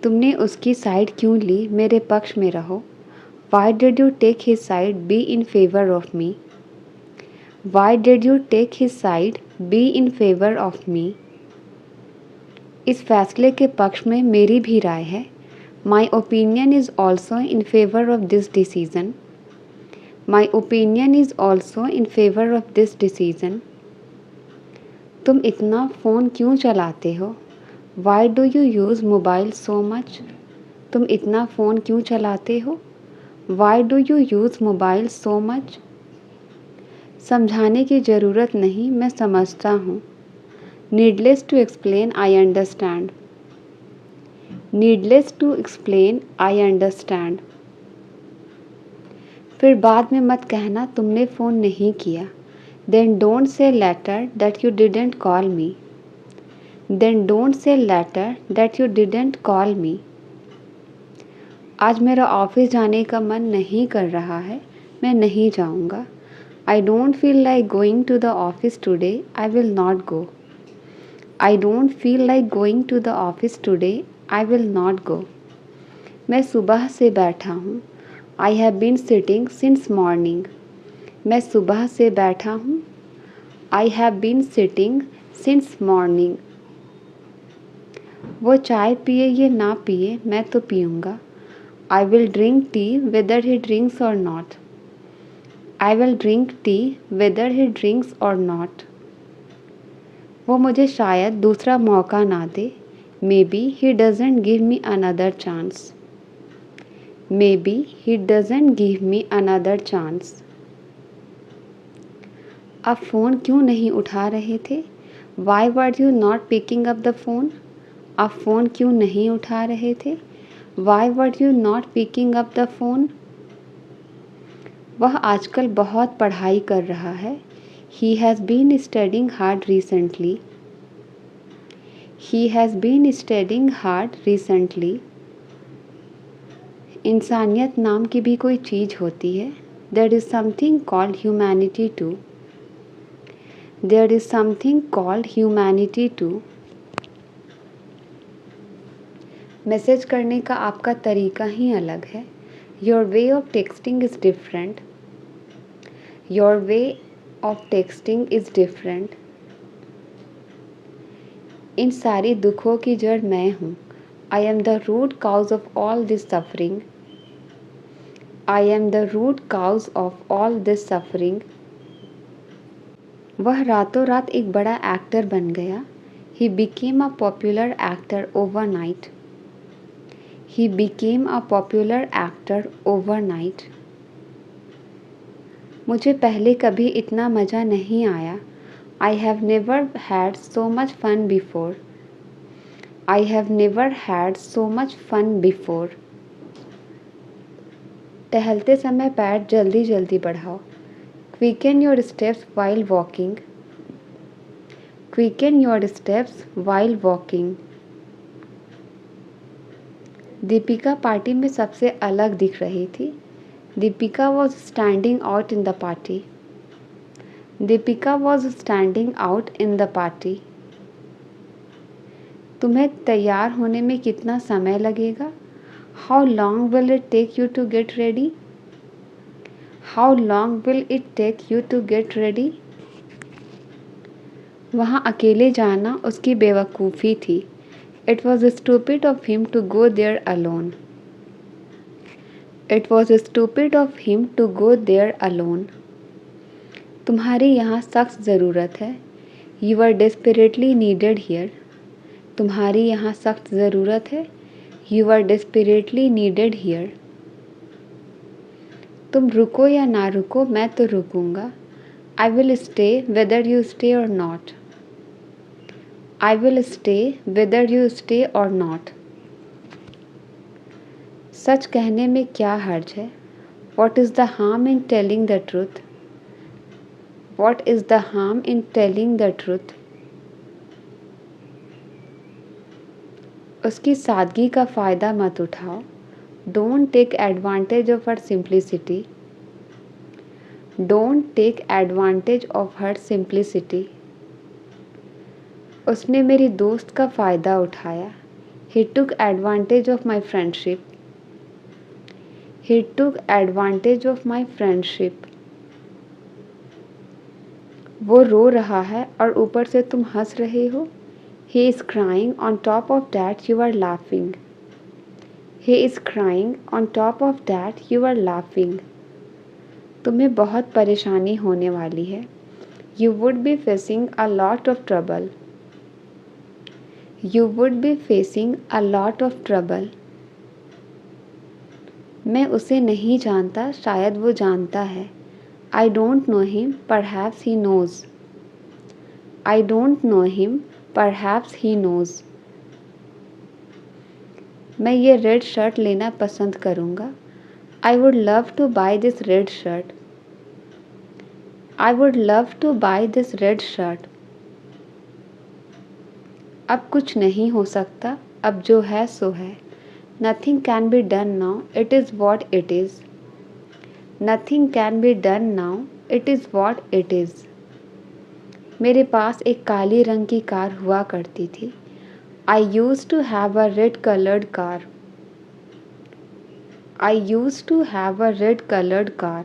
तुमने उसकी साइड क्यों ली, मेरे पक्ष में रहो। Why did you take his side, be in favor of me? Why did you take his side, be in favor of me? इस फैसले के पक्ष में मेरी भी राय है। My opinion is also in favor of this decision. My opinion is also in favor of this decision. तुम इतना फ़ोन क्यों चलाते हो? Why do you use mobile so much? तुम इतना फ़ोन क्यों चलाते हो? Why do you use mobile so much? समझाने की ज़रूरत नहीं, मैं समझता हूँ। Needless to explain, I understand. Needless to explain, I understand. फिर बाद में मत कहना तुमने फ़ोन नहीं किया। Then don't say later that you didn't call me. Then don't say later that you didn't call me. आज मेरा ऑफिस जाने का मन नहीं कर रहा है, मैं नहीं जाऊँगा। I don't feel like going to the office today, I will not go. I don't feel like going to the office today, I will not go. मैं सुबह से बैठा हूँ। I have been sitting since morning. मैं सुबह से बैठा हूँ। I have been sitting since morning. वो चाय पिए या ना पिए, मैं तो पीऊँगा। I will drink tea whether he drinks or not. I will drink tea whether he drinks or not. वो मुझे शायद दूसरा मौका ना दे। Maybe he doesn't give me another chance. Maybe he doesn't give me another chance. आप phone क्यों नहीं उठा रहे थे? Why were you not picking up the phone? आप फ़ोन क्यों नहीं उठा रहे थे? Why were you not picking up the phone? वह आजकल बहुत पढ़ाई कर रहा है। He has been studying hard recently. He has been studying hard recently. इंसानियत नाम की भी कोई चीज़ होती है। There is something called humanity too. There is something called humanity too. Message करने का आपका तरीका ही अलग है। Your way of texting is different. Your way of texting is different. इन सारी दुखों की जड़ मैं हूँ। I am the root cause of all this suffering. I am the root cause of all this suffering. वह रातों रात एक बड़ा एक्टर बन गया। He became a popular actor overnight. He became a popular actor overnight. मुझे पहले कभी इतना मज़ा नहीं आया। I have never had so much fun before. I have never had so much fun before. टहलते समय पैर जल्दी जल्दी बढ़ाओ। Quicken your steps while walking. Quicken your steps while walking. Deepika party में सबसे अलग दिख रही थी। Deepika was standing out in the party. Deepika was standing out in the party. तुम्हें तैयार होने में कितना समय लगेगा? How long will it take you to get ready? How long will it take you to get ready? वहाँ अकेले जाना उसकी बेवकूफ़ी थी। It was stupid of him to go there alone. It was stupid of him to go there alone. तुम्हारी यहाँ सख्त ज़रूरत है। You are desperately needed here. तुम्हारी यहाँ सख्त ज़रूरत है। You are desperately needed here. तुम रुको या ना रुको, मैं तो रुकूंगा। I will stay whether you stay or not. I will stay whether you stay or not. सच कहने में क्या हर्ज है? What is the harm in telling the truth? What is the harm in telling the truth? उसकी सादगी का फ़ायदा मत उठाओ। Don't take advantage of her simplicity. Don't take advantage of her simplicity. उसने मेरी दोस्त का फ़ायदा उठाया। He took advantage of my friendship. He took advantage of my friendship. वो रो रहा है और ऊपर से तुम हंस रहे हो. He is crying, on top of that you are laughing. He is crying, on top of that you are laughing. तुम्हें बहुत परेशानी होने वाली है. You would be facing a lot of trouble. You would be facing a lot of trouble. मैं उसे नहीं जानता, शायद वो जानता है. I don't know him, perhaps he knows. I don't know him, perhaps he knows. मैं ये रेड शर्ट लेना पसंद करूँगा. I would love to buy this red shirt. I would love to buy this red shirt. अब कुछ नहीं हो सकता, अब जो है सो है. Nothing can be done now, it is what it is. Nothing can be done now, it is what it is. मेरे पास एक काली रंग की कार हुआ करती थी. I used to have a red colored car. I used to have a red colored car.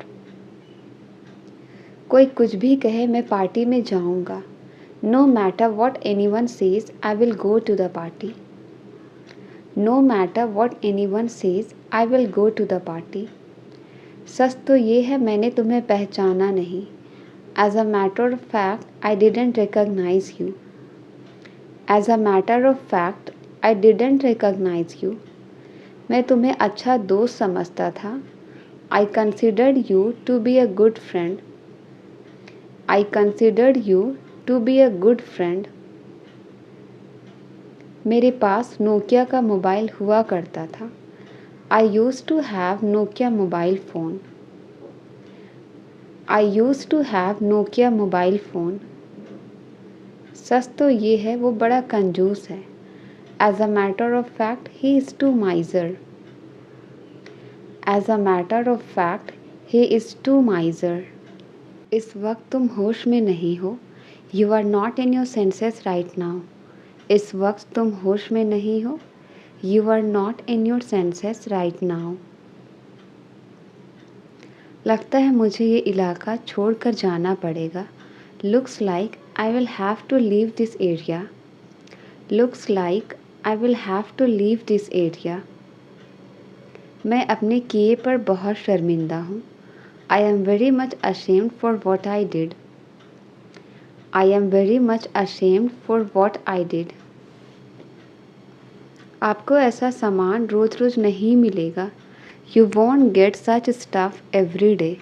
कोई कुछ भी कहे मैं पार्टी में जाऊंगा. No matter what anyone says, I will go to the party. No matter what anyone says, I will go to the party. सच तो ये है मैंने तुम्हें पहचाना नहीं. As a matter of fact, I didn't recognize you. As a matter of fact, I didn't recognize you. मैं तुम्हें अच्छा दोस्त समझता था. I considered you to be a good friend. I considered you to be a good friend. मेरे पास Nokia का mobile हुआ करता था. I used to have Nokia mobile phone. I used to have Nokia mobile phone. सच तो ये है वो बड़ा कंजूस है. As a matter of fact, he is too miser. As a matter of fact, he is too miser. इस वक्त तुम होश में नहीं हो. You are not in your senses right now. इस वक्त तुम होश में नहीं हो. You are not in your senses right now. लगता है मुझे ये इलाका छोड़कर जाना पड़ेगा. Looks like I will have to leave this area. Looks like I will have to leave this area. मैं अपने किए पर बहुत शर्मिंदा हूँ. I am very much ashamed for what I did. I am very much ashamed for what I did. आपको ऐसा सामान रोज़ रोज़ नहीं मिलेगा. You won't get such stuff every day.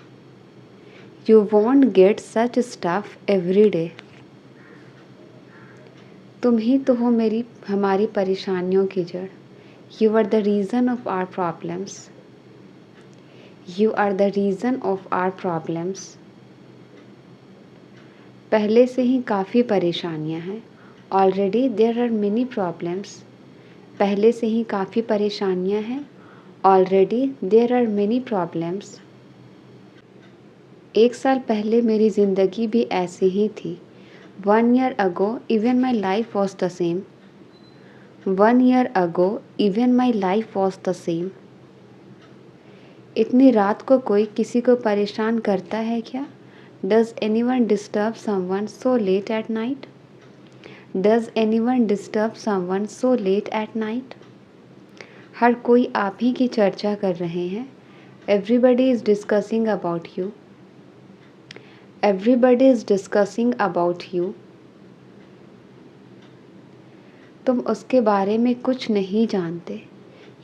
You won't get such stuff every day. तुम ही तो हो हमारी परेशानियों की जड़. You are the reason of our problems. You are the reason of our problems. पहले से ही काफ़ी परेशानियां हैं. Already there are many problems. पहले से ही काफ़ी परेशानियां हैं. Already there are many problems. एक साल पहले मेरी ज़िंदगी भी ऐसी ही थी. 1 year ago even my life was the same. 1 year ago even my life was the same. इतनी रात को कोई किसी को परेशान करता है क्या? Does anyone disturb someone so late at night? Does anyone disturb someone so late at night? हर कोई आप ही की चर्चा कर रहे हैं. Everybody is discussing about you. Everybody is discussing about you. तुम उसके बारे में कुछ नहीं जानते.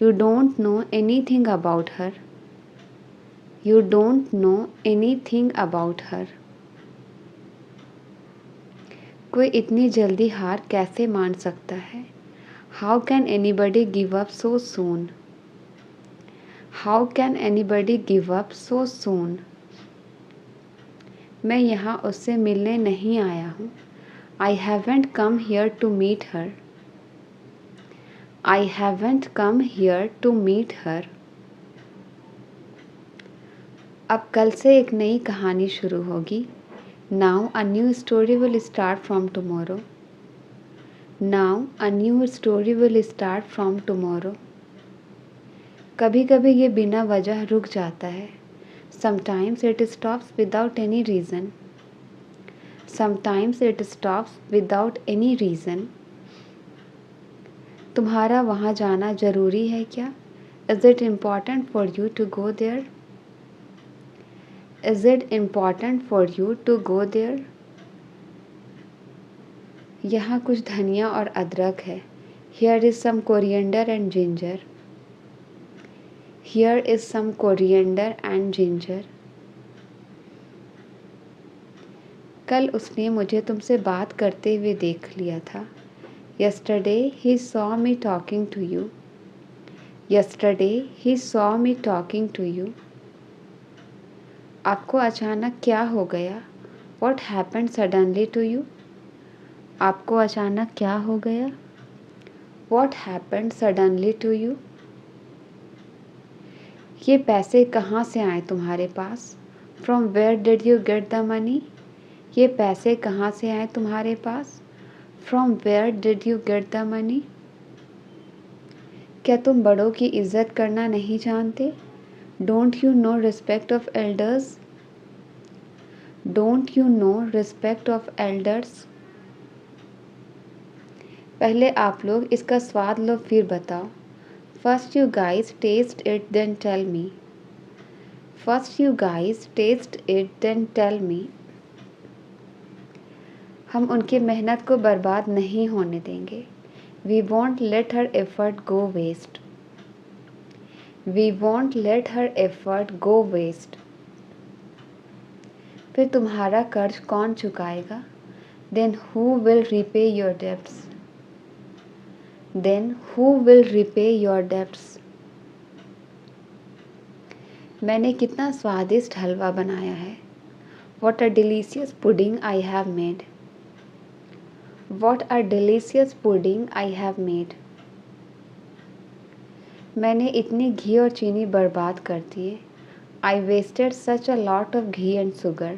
You don't know anything about her. You don't know anything about her. कोई इतनी जल्दी हार कैसे मान सकता है? How can anybody give up so soon? How can anybody give up so soon? मैं यहाँ उससे मिलने नहीं आया हूँ. I haven't come here to meet her. I haven't come here to meet her. अब कल से एक नई कहानी शुरू होगी. Now a new story will start from tomorrow. Now a new story will start from tomorrow. कभी कभी ये बिना वजह रुक जाता है। Sometimes it stops without any reason. Sometimes it stops without any reason. तुम्हारा वहाँ जाना ज़रूरी है क्या? Is it important for you to go there? Is it important for you to go there? यहाँ कुछ धनिया और अदरक है। Here is some coriander and ginger. Here is some coriander and ginger. कल उसने मुझे तुमसे बात करते हुए देख लिया था। Yesterday he saw me talking to you. Yesterday he saw me talking to you. आपको अचानक क्या हो गया? What happened suddenly to you? आपको अचानक क्या हो गया? What happened suddenly to you? ये पैसे कहाँ से आए तुम्हारे पास? From where did you get the money? ये पैसे कहाँ से आए तुम्हारे पास? From where did you get the money? क्या तुम बड़ों की इज़्ज़त करना नहीं जानते? Don't you know respect of elders? Don't you know respect of elders? पहले आप लोग इसका स्वाद लो फिर बताओ। First you guys taste it then tell me. First you guys taste it then tell me. हम उनकी मेहनत को बर्बाद नहीं होने देंगे। We won't let her effort go waste. We won't let her effort go waste. फिर तुम्हारा कर्ज कौन चुकाएगा? Then who will repay your debts? Then who will repay your debts? मैंने कितना स्वादिष्ट हलवा बनाया है। What a delicious pudding I have made. What a delicious pudding I have made. मैंने इतनी घी और चीनी बर्बाद कर दिए। I wasted such a lot of ghee and sugar.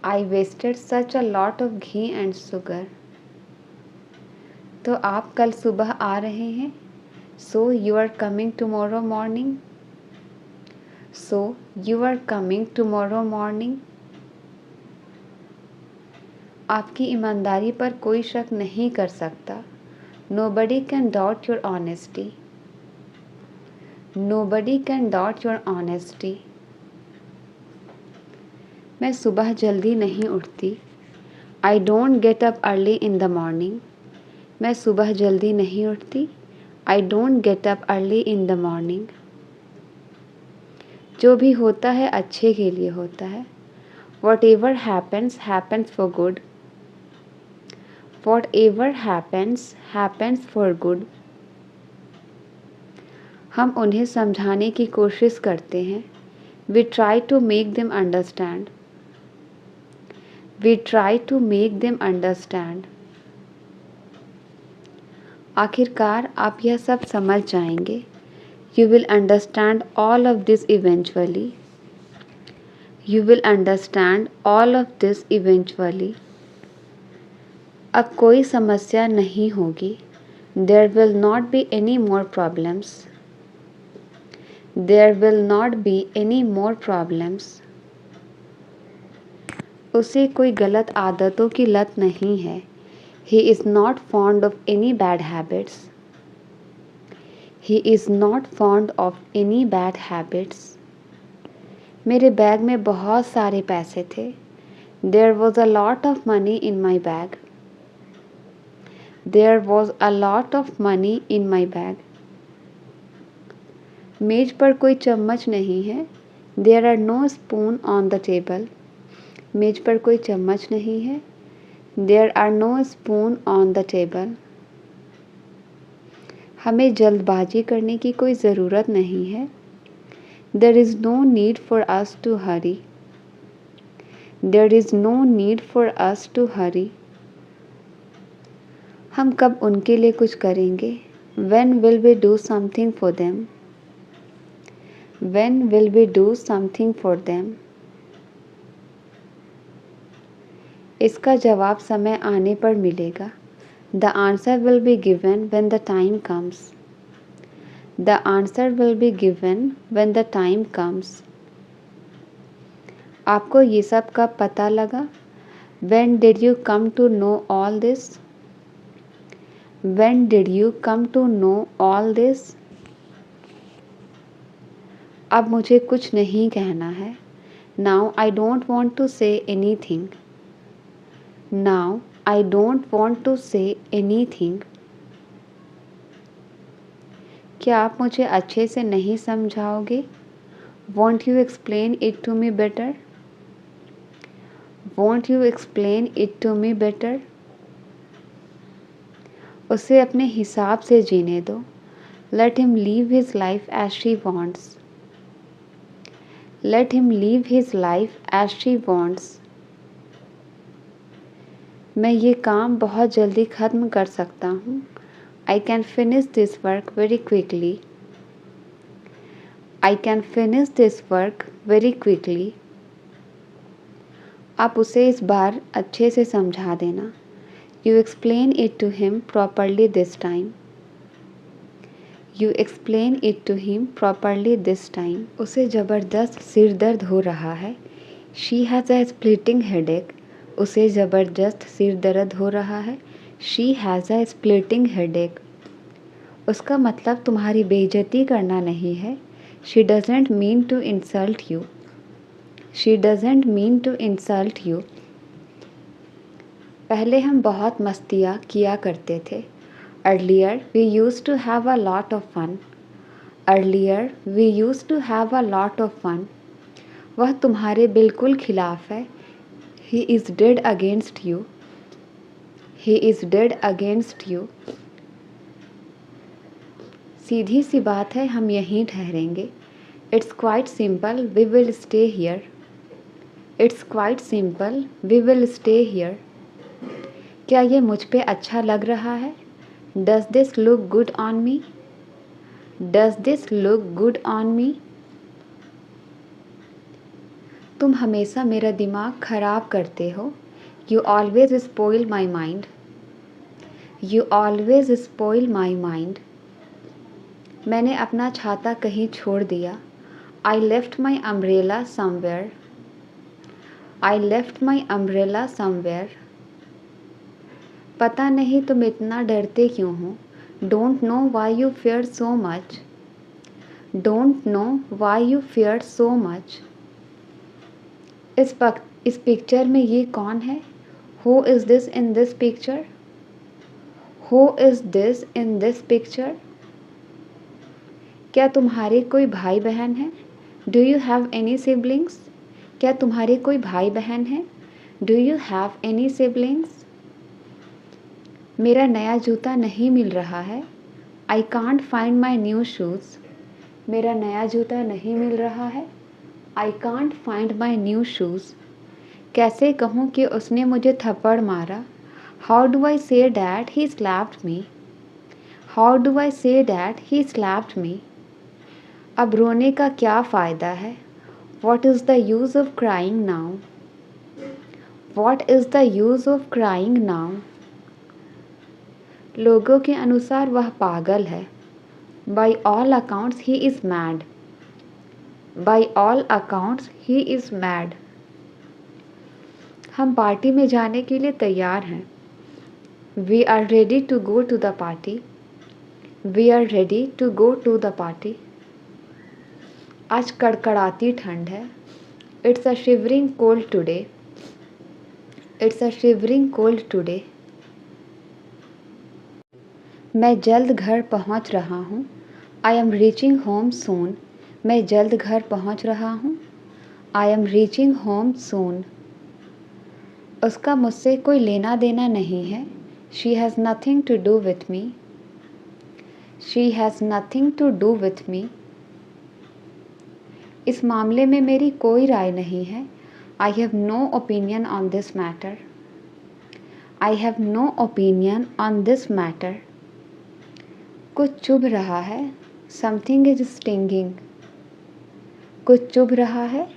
I wasted such a lot of ghee and sugar. तो आप कल सुबह आ रहे हैं? So you are coming tomorrow morning. So you are coming tomorrow morning. आपकी ईमानदारी पर कोई शक नहीं कर सकता। Nobody can doubt your honesty. Nobody can doubt your honesty. मैं सुबह जल्दी नहीं उठती। I don't get up early in the morning. मैं सुबह जल्दी नहीं उठती। I don't get up early in the morning. जो भी होता है अच्छे के लिए होता है। Whatever happens happens for good. Whatever happens happens for good. हम उन्हें समझाने की कोशिश करते हैं। We try to make them understand. We try to make them understand. आखिरकार आप यह सब समझ जाएंगे। You will understand all of this eventually. You will understand all of this eventually. अब कोई समस्या नहीं होगी। There will not be any more problems. There will not be any more problems. उसे कोई गलत आदतों की लत नहीं है। He is not fond of any bad habits. He is not fond of any bad habits. मेरे बैग में बहुत सारे पैसे थे। There was a lot of money in my bag. There was a lot of money in my bag. मेज पर कोई चम्मच नहीं है। There are no spoon on the table. मेज पर कोई चम्मच नहीं है। There are no spoon on the table. हमें जल्दबाजी करने की कोई ज़रूरत नहीं है। There is no need for us to hurry. There is no need for us to hurry. हम कब उनके लिए कुछ करेंगे? When will we do something for them? When will we do something for them? इसका जवाब समय आने पर मिलेगा। The answer will be given when the time comes. The answer will be given when the time comes. आपको ये सब कब पता लगा? When did you come to know all this? When did you come to know all this? अब मुझे कुछ नहीं कहना है. Now I don't want to say anything. Now I don't want to say anything. क्या आप मुझे अच्छे से नहीं समझाओगे? Won't you explain it to me better? Won't you explain it to me better? उसे अपने हिसाब से जीने दो. Let him live his life as she wants. Let him live his life as she wants. मैं ये काम बहुत जल्दी ख़त्म कर सकता हूँ. I can finish this work very quickly. I can finish this work very quickly. आप उसे इस बार अच्छे से समझा देना. You explain it to him properly this time. You explain it to him properly this time. उसे ज़बरदस्त सिर दर्द हो रहा है. She has a splitting headache. उसे ज़बरदस्त सिर दर्द हो रहा है. She has a splitting headache. उसका मतलब तुम्हारी बेइज्जती करना नहीं है. She doesn't mean to insult you. She doesn't mean to insult you. पहले हम बहुत मस्तियाँ किया करते थे. Earlier we used to have a lot of fun. Earlier we used to have a lot of fun. वह तुम्हारे बिल्कुल खिलाफ है. He is dead against you. He is dead against you. सीधी सी बात है, हम यहीं ठहरेंगे. It's quite simple, we will stay here. It's quite simple, we will stay here. क्या ये मुझ पे अच्छा लग रहा है? Does this look good on me? Does this look good on me? तुम हमेशा मेरा दिमाग खराब करते हो. You always spoil my mind. You always spoil my mind. मैंने अपना छाता कहीं छोड़ दिया. I left my umbrella somewhere. I left my umbrella somewhere. पता नहीं तुम इतना डरते क्यों हो. Don't know why you fear so much. Don't know why you fear so much. इस पिक्चर में ये कौन है? Who is this in this picture? Who is this in this picture? क्या तुम्हारे कोई भाई बहन हैं? Do you have any siblings? क्या तुम्हारे कोई भाई बहन हैं? Do you have any siblings? मेरा नया जूता नहीं मिल रहा है. I can't find my new shoes. मेरा नया जूता नहीं मिल रहा है. I can't find my new shoes. कैसे कहूँ कि उसने मुझे थप्पड़ मारा? How do I say that he slapped me? How do I say that he slapped me? अब रोने का क्या फ़ायदा है? What is the use of crying now? What is the use of crying now? लोगों के अनुसार वह पागल है. By all accounts he is mad. By all accounts he is mad. हम पार्टी में जाने के लिए तैयार हैं. We are ready to go to the party. We are ready to go to the party. आज कड़कड़ाती ठंड है. It's a shivering cold today. It's a shivering cold today. मैं जल्द घर पहुंच रहा हूँ. I am reaching home soon. मैं जल्द घर पहुंच रहा हूँ. I am reaching home soon. उसका मुझसे कोई लेना देना नहीं है. She has nothing to do with me. She has nothing to do with me. इस मामले में मेरी कोई राय नहीं है. I have no opinion on this matter. I have no opinion on this matter. कुछ चुभ रहा है. Something is stinging. कुछ चुभ रहा है.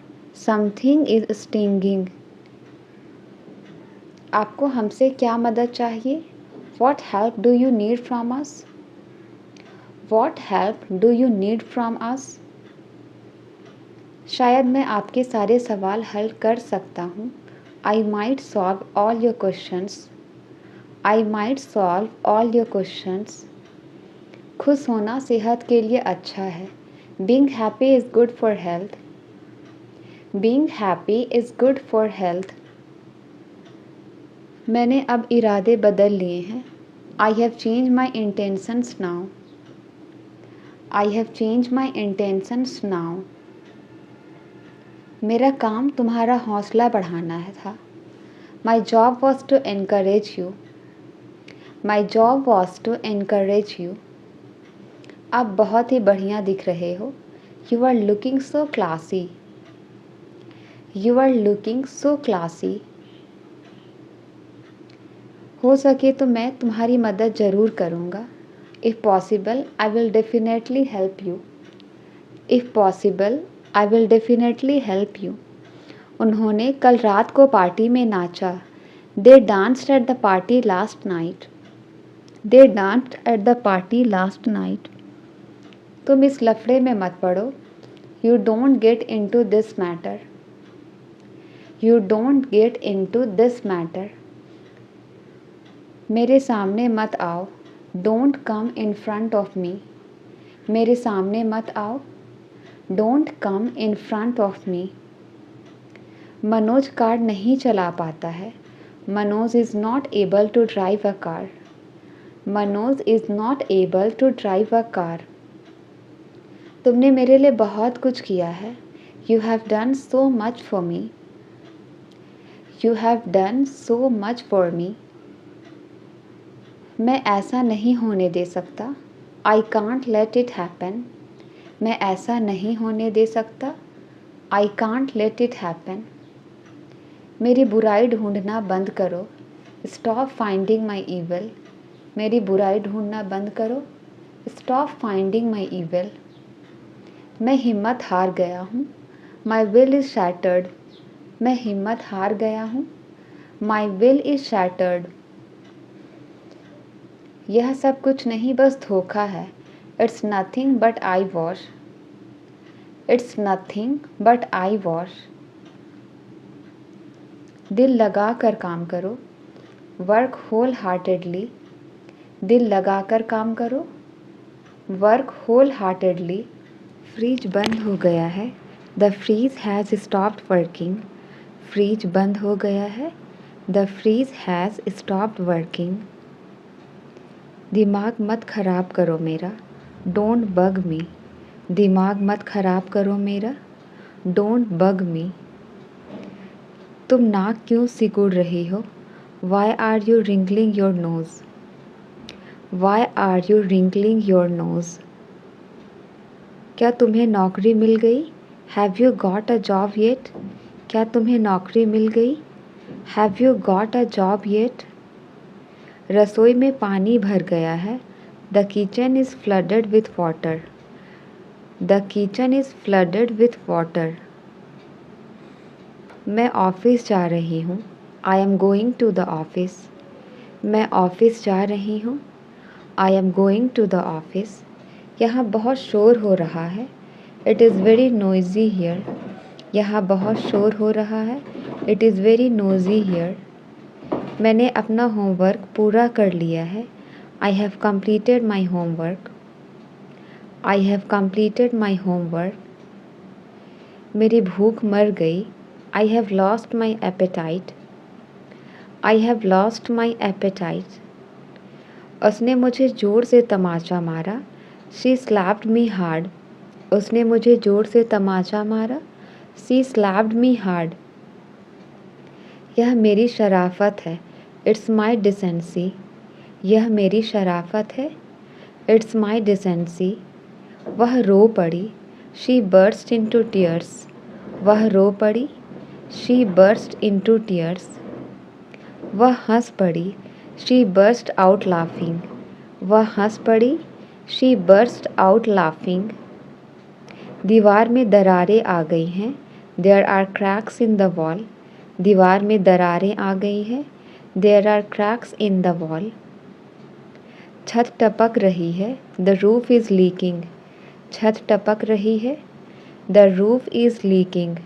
Something is stinging. आपको हमसे क्या मदद चाहिए? What help do you need from us? What help do you need from us? शायद मैं आपके सारे सवाल हल कर सकता हूँ. I might solve all your questions. I might solve all your questions. खुश होना सेहत के लिए अच्छा है. Being happy is good for health. Being happy is good for health. मैंने अब इरादे बदल लिए हैं. I have changed my intentions now. I have changed my intentions now. मेरा काम तुम्हारा हौसला बढ़ाना है था. My job was to encourage you. My job was to encourage you. आप बहुत ही बढ़िया दिख रहे हो. You are looking so classy. You are looking so classy. हो सके तो मैं तुम्हारी मदद ज़रूर करूँगा. If possible, I will definitely help you. If possible, I will definitely help you. उन्होंने कल रात को पार्टी में नाचा. They danced at the party last night. They danced at the party last night. तुम इस लफड़े में मत पड़ो. You don't get into this matter. You don't get into this matter. मेरे सामने मत आओ. Don't come in front of me. मेरे सामने मत आओ. Don't come in front of me. Manoj car नहीं चला पाता है. Manoj is not able to drive a car. Manoj is not able to drive a car. तुमने मेरे लिए बहुत कुछ किया है. You have done so much for me. You have done so much for me. मैं ऐसा नहीं होने दे सकता. I can't let it happen. मैं ऐसा नहीं होने दे सकता. I can't let it happen. मेरी बुराई ढूंढना बंद करो. Stop finding my evil. मेरी बुराई ढूंढना बंद करो. Stop finding my evil. मैं हिम्मत हार गया हूँ. My will is shattered. मैं हिम्मत हार गया हूँ. My will is shattered. यह सब कुछ नहीं बस धोखा है. It's nothing but eyewash. It's nothing but eyewash. दिल लगा कर काम करो. Work wholeheartedly. दिल लगा कर काम करो. Work wholeheartedly. फ्रिज बंद हो गया है. The freeze has stopped working. Fridge बंद हो गया है. The freeze has stopped working. दिमाग मत ख़राब करो मेरा. Don't bug me. दिमाग मत ख़राब करो मेरा. Don't bug me. तुम नाक क्यों सिकुड़ रही हो? Why are you wrinkling your nose? Why are you wrinkling your nose? क्या तुम्हें नौकरी मिल गई? Have you got a job yet? क्या तुम्हें नौकरी मिल गई? Have you got a job yet? रसोई में पानी भर गया है. The kitchen is flooded with water. The kitchen is flooded with water. मैं ऑफिस जा रही हूँ. I am going to the office. मैं ऑफिस जा रही हूँ. I am going to the office. यहाँ बहुत शोर हो रहा है. It is very noisy here. यहाँ बहुत शोर हो रहा है. It is very noisy here. मैंने अपना होमवर्क पूरा कर लिया है. I have completed my homework. I have completed my homework. मेरी भूख मर गई. I have lost my appetite. I have lost my appetite. उसने मुझे ज़ोर से तमाचा मारा. She slapped me hard. उसने मुझे ज़ोर से तमाचा मारा. She slapped me hard. यह मेरी शराफत है. It's my decency. यह मेरी शराफत है. It's my decency. वह रो पड़ी. She burst into tears. वह रो पड़ी. She burst into tears. वह हंस पड़ी. She burst out laughing. वह हंस पड़ी. She burst out laughing. दीवार में दरारें आ गई हैं. There are cracks in the wall. दीवार में दरारें आ गई हैं. There are cracks in the wall. छत टपक रही है, द रूफ इज़ लीकिंग। छत टपक रही है, द रूफ इज़ लीकिंग।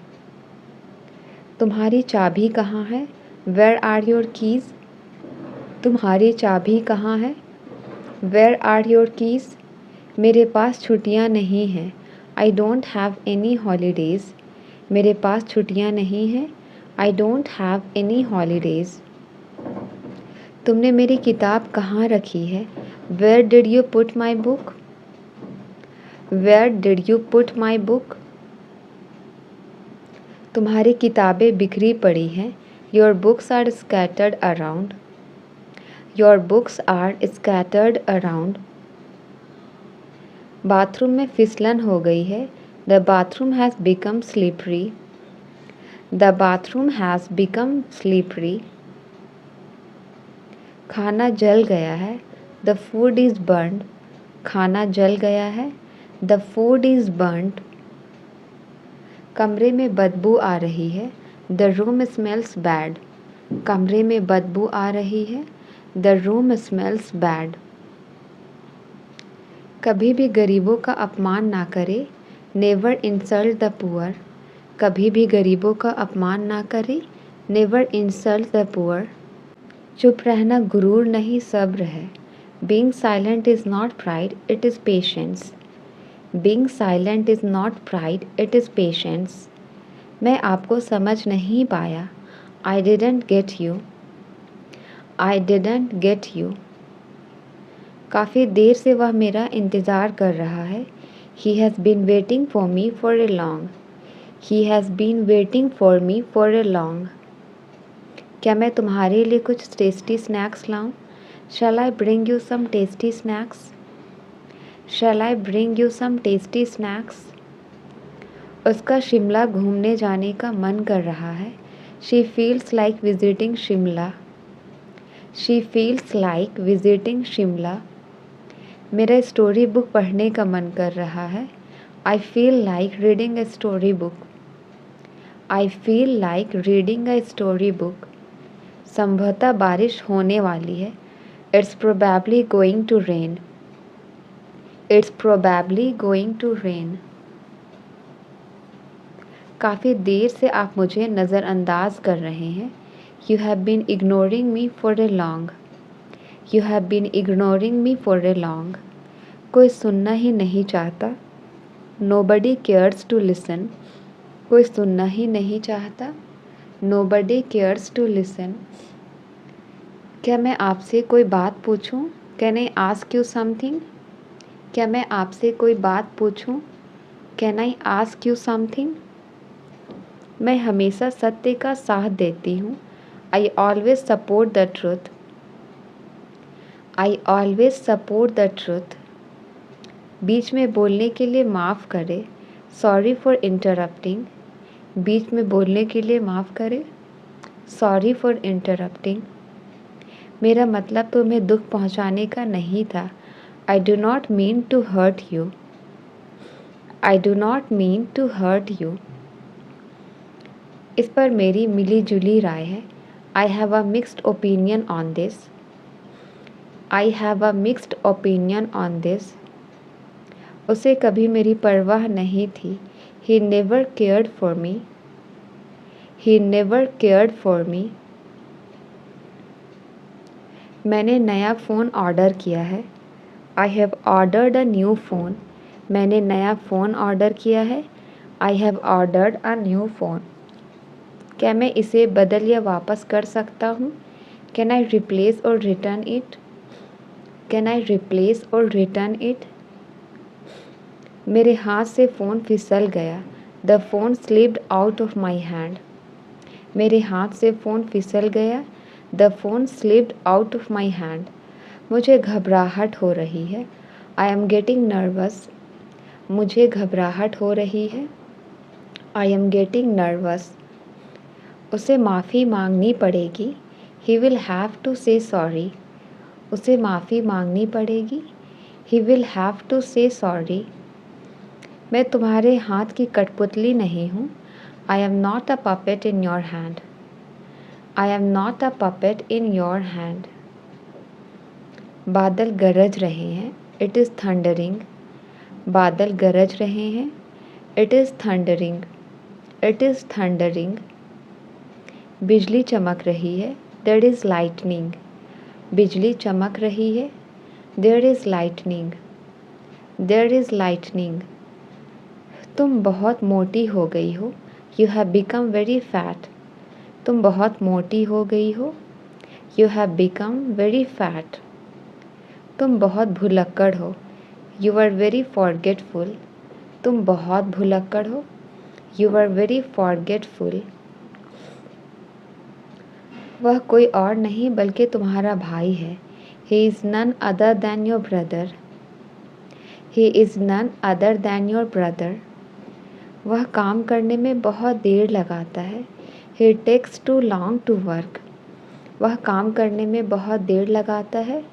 तुम्हारी चाबी कहाँ है, वेयर आर योर कीज़। तुम्हारी चाबी कहाँ है, वेयर आर योर कीज़। मेरे पास छुट्टियाँ नहीं हैं, I don't have any holidays. मेरे पास छुट्टियाँ नहीं हैं, I don't have any holidays. तुमने मेरी किताब कहाँ रखी है, where did you put my book. Where did you put my book. तुम्हारी किताबें बिखरी पड़ी हैं, your books are scattered around. Your books are scattered around. Bathroom में फिसलन हो गई है, the bathroom has become slippery. The bathroom has become slippery. खाना जल गया है, द फूड इज़ बर्न्ड। खाना जल गया है, द फूड इज़ बर्न्ड। कमरे में बदबू आ रही है, द रूम स्मेल्स बैड। कमरे में बदबू आ रही है, द रूम स्मेल्स बैड। कभी भी गरीबों का अपमान ना करे, नेवर इंसल्ट द पुअर। कभी भी गरीबों का अपमान ना करे, नेवर इंसल्ट द पुअर। चुप रहना गुरूर नहीं, सब्र है। Being silent is not pride, it is patience. Being silent is not pride, it is patience. मैं आपको समझ नहीं पाया, I didn't get you. I didn't get you. काफ़ी देर से वह मेरा इंतज़ार कर रहा है, he has been waiting for me for a long. He has been waiting for me for a long. क्या मैं तुम्हारे लिए कुछ टेस्टी स्नैक्स लाऊं? Shall I bring you some tasty snacks? Shall I bring you some tasty snacks? उसका शिमला घूमने जाने का मन कर रहा है, she feels like visiting Shimla. She feels like visiting Shimla. मेरा स्टोरी बुक पढ़ने का मन कर रहा है, I feel like reading a story book. I feel like reading a story book. संभवतः बारिश होने वाली है, it's probably going to rain. It's probably going to rain. काफ़ी देर से आप मुझे नज़रअंदाज कर रहे हैं, you have been ignoring me for a long. You have been ignoring me for a long. कोई सुनना ही नहीं चाहता, नोबडी केयर्स टू लिसन। कोई सुनना ही नहीं चाहता, नोबडी केयर्स टू लिसन। क्या मैं आपसे कोई बात पूछूं? Can I ask you something? क्या मैं आपसे कोई बात पूछूं? Can I ask you something? मैं हमेशा सत्य का साथ देती हूँ, I always support the truth. I always support the truth. बीच में बोलने के लिए माफ़ करे, सॉरी फॉर इंटरप्टिंग। बीच में बोलने के लिए माफ़ करे, सॉरी फॉर इंटरप्टिंग। मेरा मतलब तुम्हें दुख पहुँचाने का नहीं था, I do not mean to hurt you. I do not mean to hurt you. इस पर मेरी मिली जुली राय है, I have a mixed opinion on this. I have a mixed opinion on this. उसे कभी मेरी परवाह नहीं थी, he never cared for me. He never cared for me. मैंने नया फ़ोन ऑर्डर किया है, I have ordered a new phone. मैंने नया फ़ोन ऑर्डर किया है, I have ordered a new phone. क्या मैं इसे बदल या वापस कर सकता हूँ? कैन आई रिप्लेस और return it? Can I replace और रिटर्न इट? मेरे हाथ से फ़ोन फिसल गया, the phone slipped out of my hand. मेरे हाथ से फ़ोन फिसल गया, the phone slipped out of my hand. मुझे घबराहट हो रही है, आई एम गेटिंग नर्वस। मुझे घबराहट हो रही है, आई एम गेटिंग नर्वस। उसे माफ़ी मांगनी पड़ेगी, ही विल हैव टू से सॉरी। उसे माफ़ी मांगनी पड़ेगी, ही विल हैव टू से सॉरी। मैं तुम्हारे हाथ की कठपुतली नहीं हूँ, I am not a puppet in your hand. I am not a puppet in your hand. बादल गरज रहे हैं, इट इज़ थंडरिंग। बादल गरज रहे हैं, it is thundering, it is thundering. बिजली चमक रही है, देयर इज़ लाइटनिंग। बिजली चमक रही है, there is lightning, there is lightning. तुम बहुत मोटी हो गई हो, you have become very fat. तुम बहुत मोटी हो गई हो, you have become very fat. तुम बहुत भुलक्कड़ हो, यू आर वेरी फॉरगेटफुल। तुम बहुत भुलक्कड़ हो, यू आर वेरी फॉरगेटफुल। वह कोई और नहीं बल्कि तुम्हारा भाई है, he is none other than your brother. He is none other than your brother. वह काम करने में बहुत देर लगाता है, he takes too long to work. वह काम करने में बहुत देर लगाता है,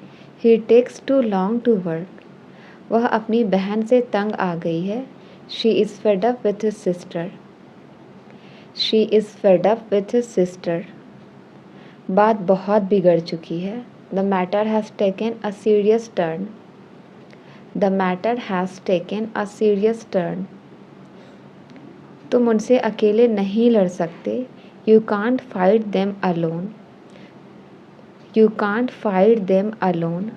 he takes too long to work. वह अपनी बहन से तंग आ गई है, she is fed up with his sister. She is fed up with his sister. बात बहुत बिगड़ चुकी है, the matter has taken a serious turn. The matter has taken a serious turn. तुम उनसे अकेले नहीं लड़ सकते, you can't fight them alone. You can't fight them alone.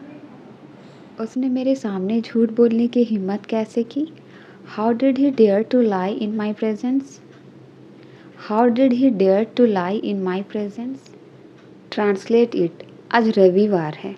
उसने मेरे सामने झूठ बोलने की हिम्मत कैसे की? How did he dare to lie in my presence? How did he dare to lie in my presence? Translate it. आज रविवार है,